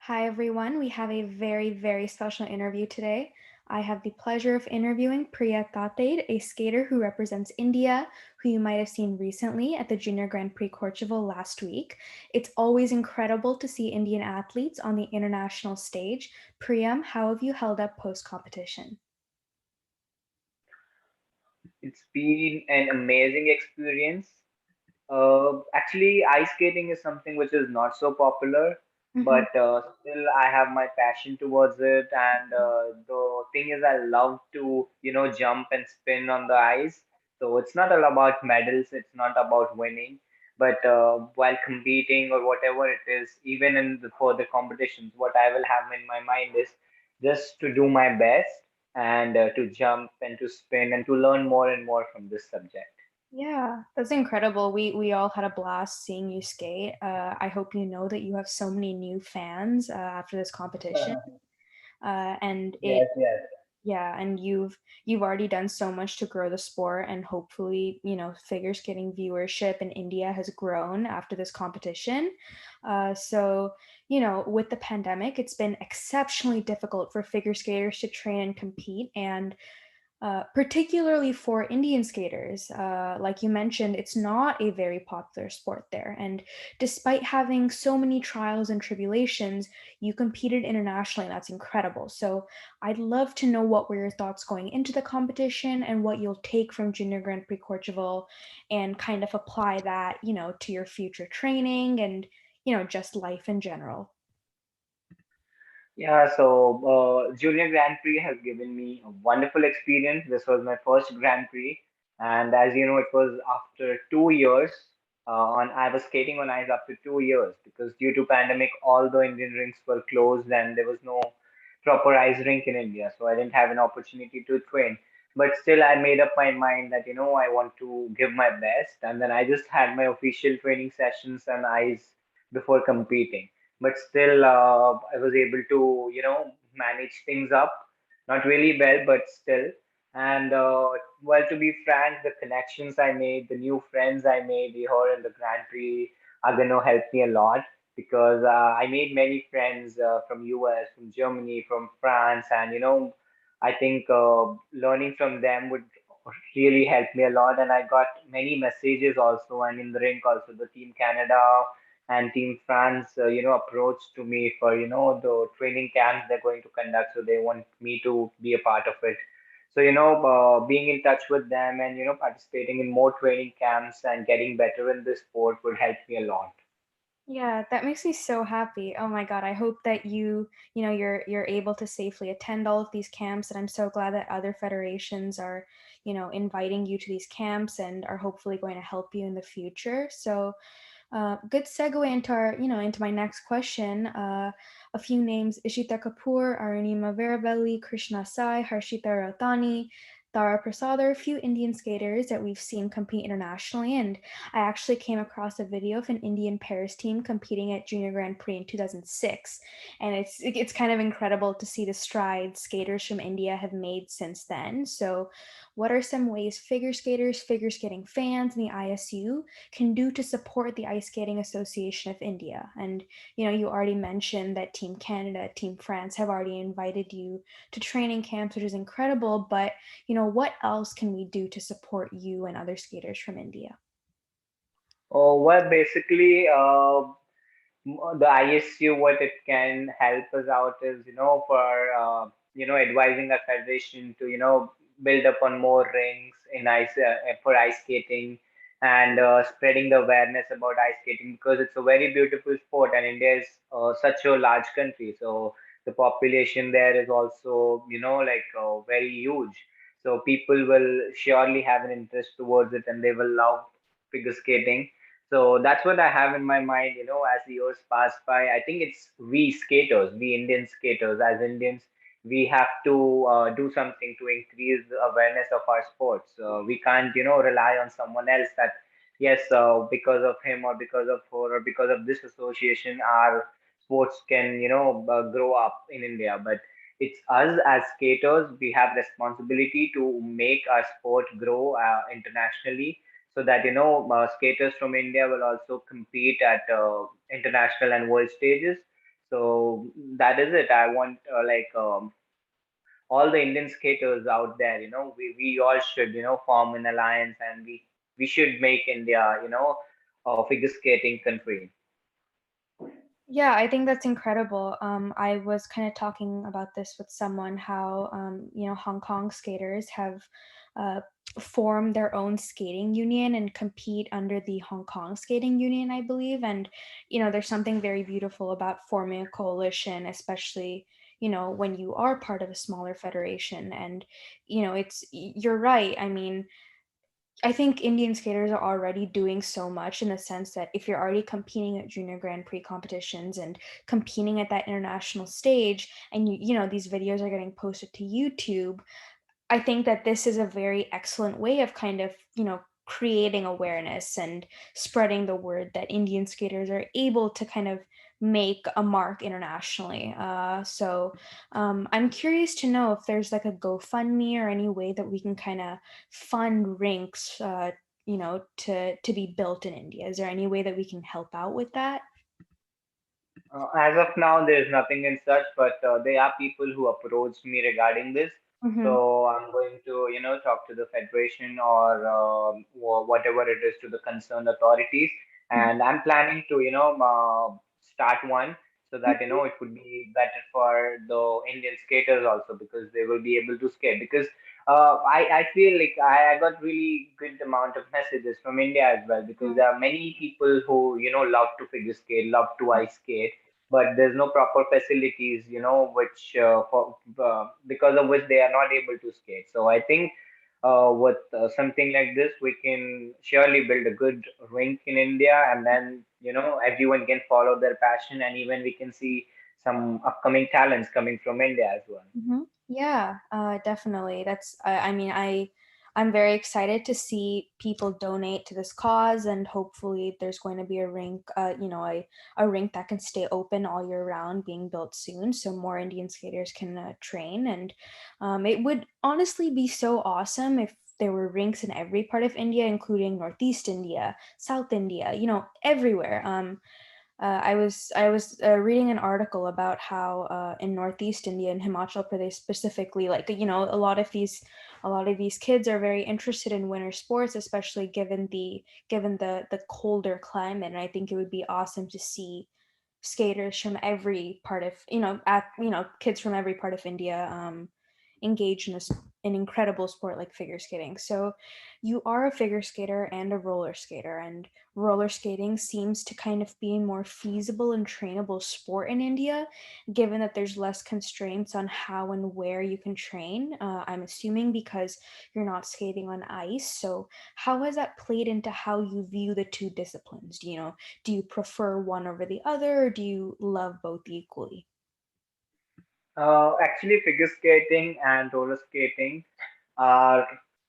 Hi, everyone. We have a very, very special interview today. I have the pleasure of interviewing Priyam Tated, a skater who represents India, who you might have seen recently at the Junior Grand Prix Courchevel last week. It's always incredible to see Indian athletes on the international stage. Priyam, how have you held up post competition? It's been an amazing experience. Actually, ice skating is something which is not so popular, Mhm. but still I have my passion towards it. And the thing is, I love to, jump and spin on the ice. So it's not all about medals, it's not about winning, but while competing or whatever it is, even for the competitions, what I will have in my mind is just to do my best and to jump and to spin and to learn more and more from this subject. Yeah, that's incredible. We all had a blast seeing you skate. I hope you know that you have so many new fans after this competition. And it Yes, yes. Yeah, and you've already done so much to grow the sport, and hopefully, figure skating viewership in India has grown after this competition. So, with the pandemic, it's been exceptionally difficult for figure skaters to train and compete, and particularly for Indian skaters. Like you mentioned, it's not a very popular sport there. And despite having so many trials and tribulations, you competed internationally. And that's incredible. So I'd love to know what were your thoughts going into the competition and what you'll take from Junior Grand Prix Courchevel and kind of apply that, to your future training and, just life in general. Yeah, so Junior Grand Prix has given me a wonderful experience. This was my first Grand Prix, and as you know, it was after 2 years. I was skating on ice after 2 years because due to pandemic, all the Indian rinks were closed and there was no proper ice rink in India, so I didn't have an opportunity to train. But still, I made up my mind that I want to give my best, and then I just had my official training sessions on ice before competing, but still I was able to manage things up, not really well, but still. And well, to be frank, the connections I made, the new friends I made here in the Grand Prix are going to help me a lot because I made many friends from US, from Germany, from France, and I think learning from them would really help me a lot. And I got many messages also, and in the rink also, the Team Canada and Team France, approached to me for, the training camps they're going to conduct. So they want me to be a part of it. So, being in touch with them and, participating in more training camps and getting better in this sport would help me a lot. Yeah, that makes me so happy. Oh my God, I hope that you're able to safely attend all of these camps, and I'm so glad that other federations are, inviting you to these camps and are hopefully going to help you in the future. So, good segue into into my next question. A few names: Ishita Kapoor, Arunima Verabelli, Krishna Sai, Harshita Rautani, Tara Prasad are a few Indian skaters that we've seen compete internationally, and I actually came across a video of an Indian pairs team competing at Junior Grand Prix in 2006, and it's kind of incredible to see the strides skaters from India have made since then. So, what are some ways figure skaters, figure skating fans, and the ISU can do to support the Ice Skating Association of India? And you already mentioned that Team Canada, Team France have already invited you to training camps, which is incredible. But what else can we do to support you and other skaters from India? Oh, well, basically, the ISU, what it can help us out is, for, advising a federation to, build up on more rings in for ice skating and spreading the awareness about ice skating because it's a very beautiful sport and India is such a large country. So the population there is also, like very huge. So people will surely have an interest towards it and they will love figure skating. So that's what I have in my mind, as the years pass by. I think it's we skaters, we Indian skaters, as Indians, we have to do something to increase the awareness of our sports. We can't, rely on someone else that, yes, because of him or because of her or because of this association, our sports can, grow up in India. But it's us as skaters, we have responsibility to make our sport grow internationally so that skaters from India will also compete at international and world stages. So that is it. I want all the Indian skaters out there, we all should, form an alliance, and we should make India, a figure skating country. Yeah, I think that's incredible. I was kind of talking about this with someone how Hong Kong skaters have uh, formed their own skating union and compete under the Hong Kong Skating Union, I believe. And there's something very beautiful about forming a coalition, especially when you are part of a smaller federation. And you're right. I mean, I think Indian skaters are already doing so much in the sense that if you're already competing at junior Grand Prix competitions and competing at that international stage, and these videos are getting posted to YouTube, I think that this is a very excellent way of kind of, creating awareness and spreading the word that Indian skaters are able to kind of make a mark internationally. So I'm curious to know if there's like a GoFundMe or any way that we can kind of fund rinks, to be built in India. Is there any way that we can help out with that? As of now, there's nothing in such, but there are people who approached me regarding this. Mm-hmm. So I'm going to, talk to the federation or whatever it is to the concerned authorities, and I'm planning to, start one so that it would be better for the Indian skaters also because they will be able to skate. Because I feel like I got really good amount of messages from India as well because there are many people who love to figure skate, love to ice skate, but there's no proper facilities, which for because of which they are not able to skate. So I think with something like this, we can surely build a good rink in India, and then everyone can follow their passion, and even we can see some upcoming talents coming from India as well. Yeah, definitely. I mean, I'm very excited to see people donate to this cause, and hopefully, there's going to be a rink, a rink that can stay open all year round, being built soon, so more Indian skaters can train. And it would honestly be so awesome if there were rinks in every part of India, including Northeast India, South India, everywhere. I was reading an article about how in Northeast India and Himachal Pradesh specifically, like a lot of these kids are very interested in winter sports, especially given the colder climate. And I think it would be awesome to see skaters from every part of kids from every part of India engage in an incredible sport like figure skating. So you are a figure skater and a roller skater, and roller skating seems to kind of be a more feasible and trainable sport in India, given that there's less constraints on how and where you can train. I'm assuming because you're not skating on ice. So how has that played into how you view the two disciplines? Do you prefer one over the other, or do you love both equally? Actually, figure skating and roller skating are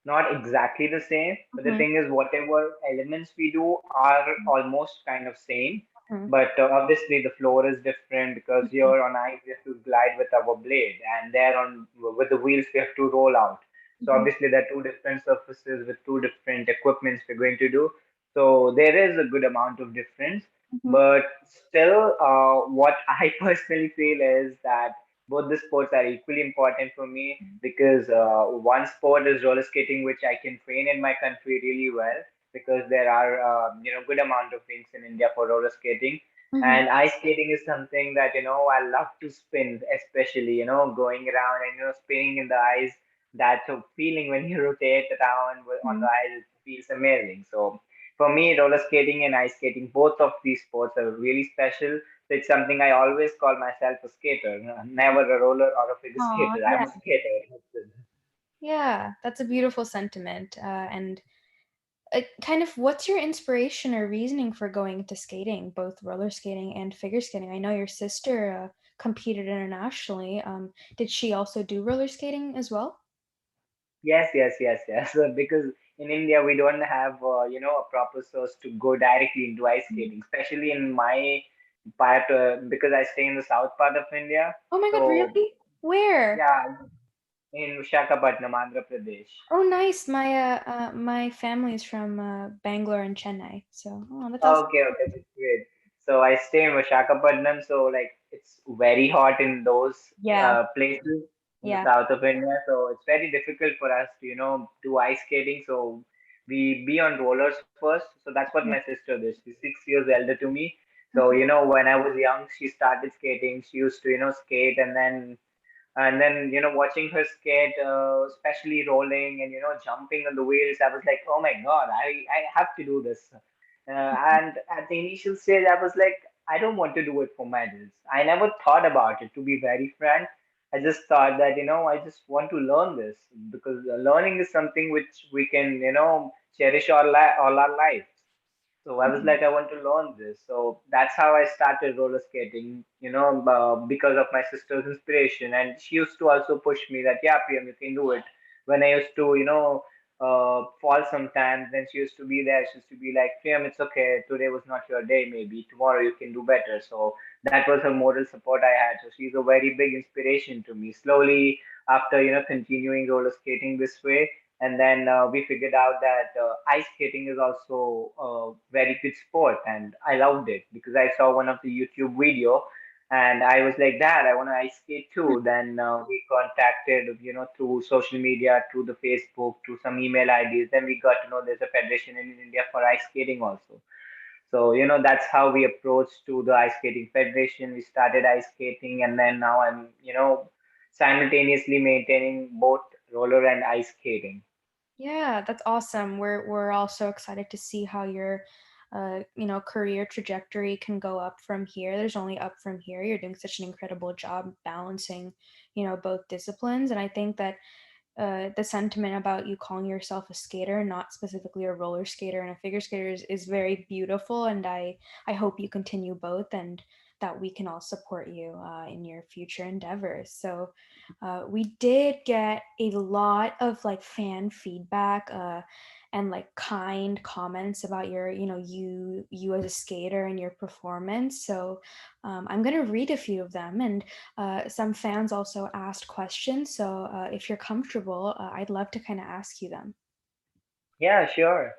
not exactly the same, but the Mhm, thing is, whatever elements we do are almost kind of same. mhm, But obviously, the floor is different because mhm, here on ice we have to glide with our blade, and there on with the wheels we have to roll out. So mhm, obviously, there are two different surfaces with two different equipments we're going to do. So there is a good amount of difference, mhm, but still, what I personally feel is that both the sports are equally important for me because one sport is roller skating, which I can train in my country really well because there are good amount of rinks in India for roller skating. mhm, And ice skating is something that I love to spin, especially going around and spinning in the ice. That feeling when you rotate around on the mhm. ice, it feels amazing. So for me, roller skating and ice skating, both of these sports are really special. So it's something I always call myself a skater, never a roller or a figure Aw, skater. I'm yeah. a skater. Yeah, that's a beautiful sentiment. And kind of what's your inspiration or reasoning for going into skating, both roller skating and figure skating? I know your sister competed internationally. Did she also do roller skating as well? Yes, yes, yes, yes. Because in India we don't have a proper source to go directly into ice Mhm. skating, especially in my part because I stay in the south part of India. Oh my God, So really? Where? yeah, in Visakhapatnam, Andhra Pradesh. Oh, nice. My family is from Bangalore and Chennai. So, oh, that's awesome. Okay, okay, that's great. So I stay in Visakhapatnam, so like it's very hot in those Yeah, places in the yeah. south of India. So it's very difficult for us to, do ice skating. So we be on rollers first. So that's what my Yeah. sister did. She's 6 years elder to me. So, Mhm. when I was young, she started skating. She used to, skate, and then watching her skate, especially rolling and jumping on the wheels, I was like, oh my god, I have to do this. And at the initial stage I was like, I don't want to do it for medals. I never thought about it, to be very frank. I just thought that I just want to learn this, because learning is something which we can cherish all our life. So I was Mhm. like, I want to learn this. So that's how I started roller skating, because of my sister's inspiration. And she used to also push me that, yeah, Priyam, you can do it. When I used to, fall sometimes, then she used to be there. She used to be like, Priyam, it's okay. Today was not your day. Maybe tomorrow you can do better. So that was her moral support I had. So she's a very big inspiration to me. Slowly, after, continuing roller skating this way, and then we figured out that ice skating is also a very good sport, and I loved it because I saw one of the YouTube video, and I was like, Dad, I want to ice skate too. Then we contacted, through social media, through the Facebook, through some email IDs. Then we got to know there's a federation in India for ice skating also. So, that's how we approached to the ice skating federation. We started ice skating, and then now I'm, simultaneously maintaining both roller and ice skating. Yeah, that's awesome. We're all so excited to see how your career trajectory can go up from here. There's only up from here. You're doing such an incredible job balancing, both disciplines. And I think that the sentiment about you calling yourself a skater, not specifically a roller skater and a figure skater, is very beautiful. And I hope you continue both, and that we can all support you in your future endeavors. So we did get a lot of like fan feedback and like kind comments about your, you as a skater and your performance. So I'm gonna read a few of them, and some fans also asked questions. So if you're comfortable, I'd love to kind of ask you them. Yeah, sure.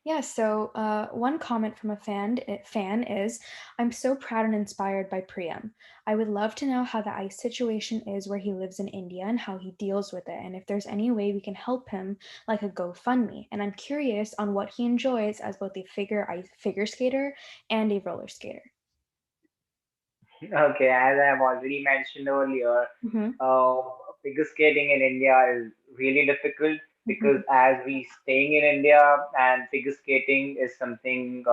Yeah, so one comment from a fan is, I'm so proud and inspired by Priyam. I would love to know how the ice situation is where he lives in India and how he deals with it, and if there's any way we can help him, like a GoFundMe. And I'm curious on what he enjoys as both a figure skater and a roller skater. Okay, as I've already mentioned earlier, Mm-hmm. uh, figure skating in India is really difficult because Mm-hmm. as we staying in India, and figure skating is something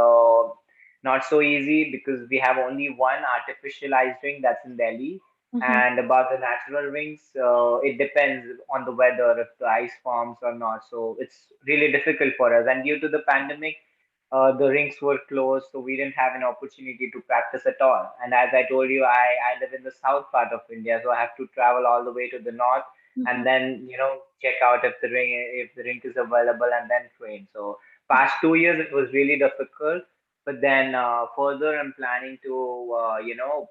not so easy because we have only one artificial ice rink that's in Delhi. Mm-hmm. And about the natural rinks, it depends on the weather if the ice forms or not. So it's really difficult for us. And due to the pandemic, the rinks were closed, so we didn't have an opportunity to practice at all. And as I told you, I live in the south part of India, so I have to travel all the way to the north Mm-hmm. and then check out if the rink is available and then train. So past 2 years it was really difficult, but then further I'm planning to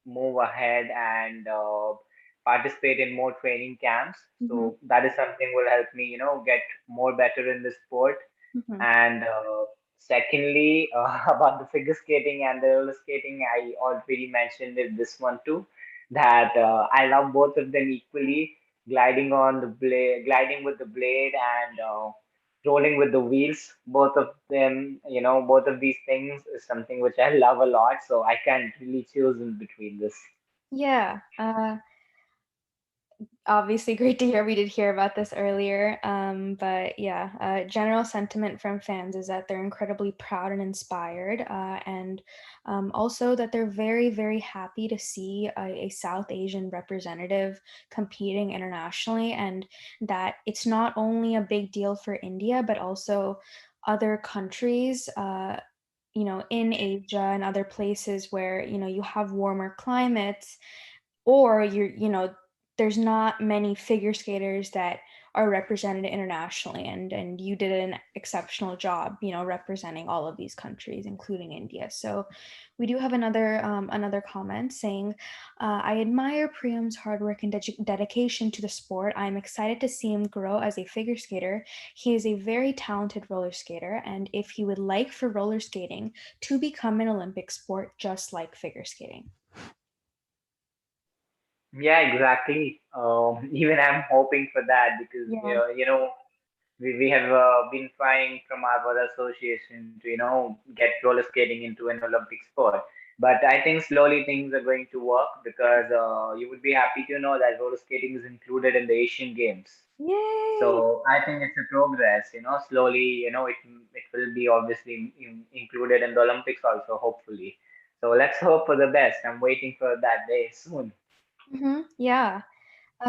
move ahead and participate in more training camps. Mm-hmm. So that is something will help me get more better in the sport. Mm-hmm. And secondly, about the figure skating and the roller skating, I already mentioned it this one too, that I love both of them equally. Gliding with the blade, and rolling with the wheels. Both of them, both of these things is something which I love a lot. So I can't really choose in between this. Yeah. Obviously great to hear. We did hear about this earlier. But yeah, general sentiment from fans is that they're incredibly proud and inspired, and also that they're very, very happy to see a South Asian representative competing internationally, and that it's not only a big deal for India, but also other countries. In Asia and other places where you have warmer climates, or there's not many figure skaters that are represented internationally, and you did an exceptional job, representing all of these countries, including India. So we do have another comment saying, I admire Priyam's hard work and dedication to the sport. I'm excited to see him grow as a figure skater. He is a very talented roller skater, and if he would like for roller skating to become an Olympic sport just like figure skating. Yeah, exactly. Even I'm hoping for that because Yeah. we have been trying from our association to get roller skating into an Olympic sport. But I think slowly things are going to work because you would be happy to know that roller skating is included in the Asian Games. Yay! So I think it's a progress. Slowly, it will be obviously included in the Olympics also, hopefully. So let's hope for the best. I'm waiting for that day soon. Yeah.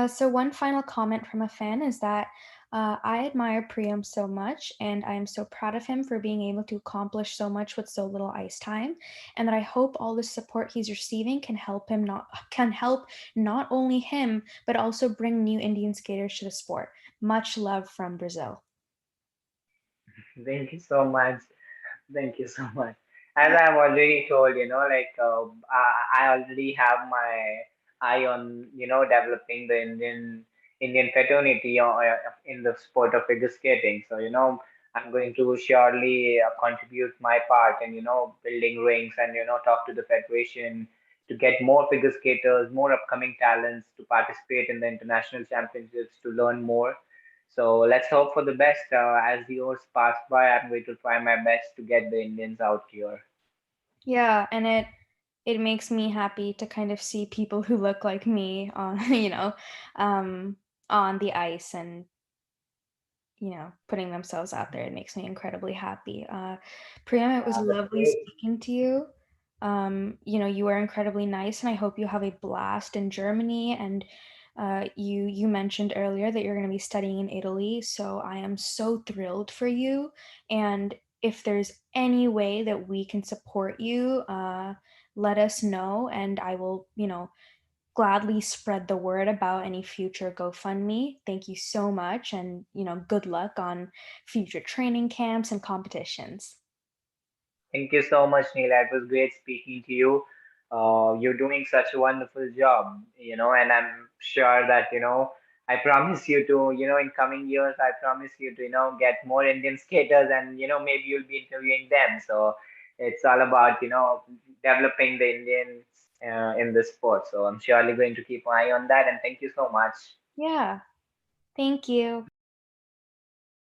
So one final comment from a fan is that I admire Priyam so much, and I am so proud of him for being able to accomplish so much with so little ice time, and that I hope all the support he's receiving can help not only him but also bring new Indian skaters to the sport. Much love from Brazil. Thank you so much. Thank you so much. As I've already told, I already have my eye on, developing the Indian fraternity in the sport of figure skating. So, I'm going to surely contribute my part in, building rings and, talk to the federation to get more figure skaters, more upcoming talents to participate in the international championships to learn more. So let's hope for the best. As the years pass by, I'm going to try my best to get the Indians out here. Yeah, and it makes me happy to kind of see people who look like me on um, on the ice and putting themselves out there. It makes me incredibly happy. Priyam, it was That's lovely great. speaking to you. You are incredibly nice, and I hope you have a blast in Germany. And you mentioned earlier that you're going to be studying in Italy, so I am so thrilled for you. And if there's any way that we can support you, let us know, and I will, gladly spread the word about any future GoFundMe. Thank you so much, and good luck on future training camps and competitions. Thank you so much, Neela. It was great speaking to you. You're doing such a wonderful job, and I'm sure that, I promise you to, in coming years, I promise you to, get more Indian skaters and, maybe you'll be interviewing them. So it's all about, developing the Indians in this sport. So I'm surely going to keep an eye on that. And thank you so much. Yeah, thank you.